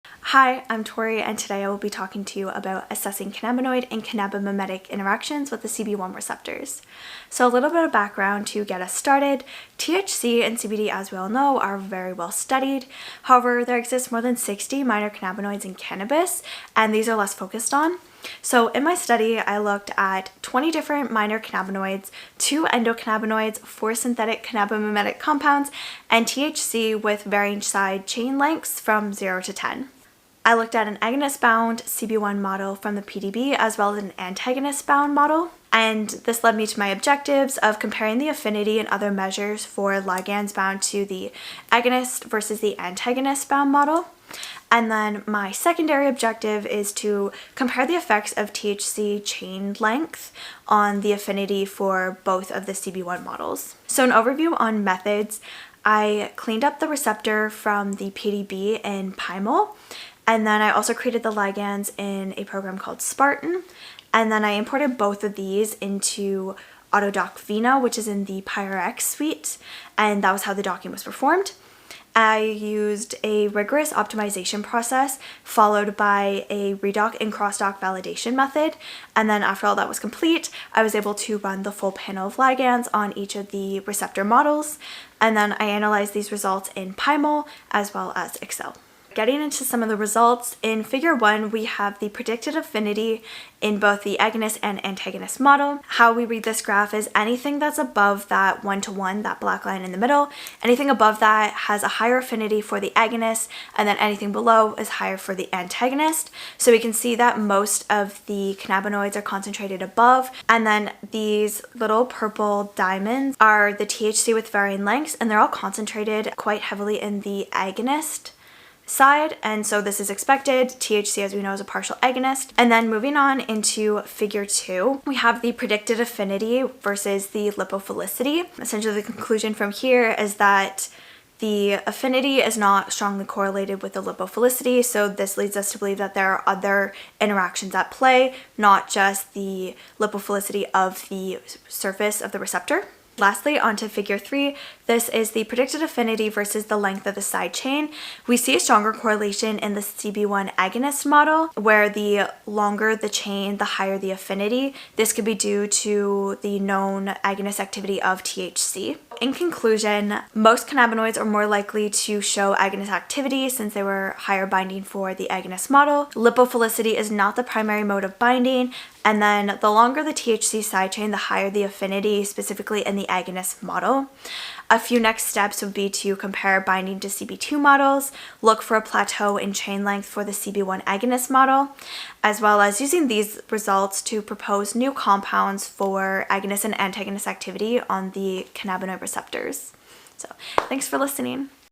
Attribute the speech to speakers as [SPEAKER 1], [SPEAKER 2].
[SPEAKER 1] Hi, I'm Tori, and today I will be talking to you about assessing cannabinoid and cannabinomimetic interactions with the CB1 receptors. So a little bit of background to get us started. THC and CBD, as we all know, are very well studied. However, there exists more than 60 minor cannabinoids in cannabis, and these are less focused on. So in my study, I looked at 20 different minor cannabinoids, 2 endocannabinoids, 4 synthetic cannabinomimetic compounds, and THC with varying side chain lengths from 0 to 10. I looked at an agonist-bound CB1 model from the PDB as well as an antagonist-bound model, and this led me to my objectives of comparing the affinity and other measures for ligands bound to the agonist versus the antagonist-bound model. And then my secondary objective is to compare the effects of THC chain length on the affinity for both of the CB1 models. So an overview on methods: I cleaned up the receptor from the PDB in Pymol, and then I also created the ligands in a program called Spartan, and then I imported both of these into Autodoc Vina, which is in the PyRX suite, and that was how the docking was performed. I used a rigorous optimization process followed by a redoc and crossdock validation method, and then after all that was complete, I was able to run the full panel of ligands on each of the receptor models, and then I analyzed these results in Pymol as well as Excel. Getting into some of the results, in figure 1 we have the predicted affinity in both the agonist and antagonist model. How we read this graph is anything that's above that 1-to-1, that black line in the middle, anything above that has a higher affinity for the agonist, and then anything below is higher for the antagonist. So we can see that most of the cannabinoids are concentrated above, and then these little purple diamonds are the THC with varying lengths, and they're all concentrated quite heavily in the agonist side, and so this is expected. THC, as we know, is a partial agonist. And then moving on into figure 2, we have the predicted affinity versus the lipophilicity. Essentially, the conclusion from here is that the affinity is not strongly correlated with the lipophilicity, so this leads us to believe that there are other interactions at play, not just the lipophilicity of the surface of the receptor. Lastly, onto figure 3, this is the predicted affinity versus the length of the side chain. We see a stronger correlation in the CB1 agonist model, where the longer the chain, the higher the affinity. This could be due to the known agonist activity of THC. In conclusion, most cannabinoids are more likely to show agonist activity since they were higher binding for the agonist model. Lipophilicity is not the primary mode of binding, and then the longer the THC side chain, the higher the affinity, specifically in the agonist model. A few next steps would be to compare binding to CB2 models, look for a plateau in chain length for the CB1 agonist model, as well as using these results to propose new compounds for agonist and antagonist activity on the cannabinoid receptors. So, thanks for listening.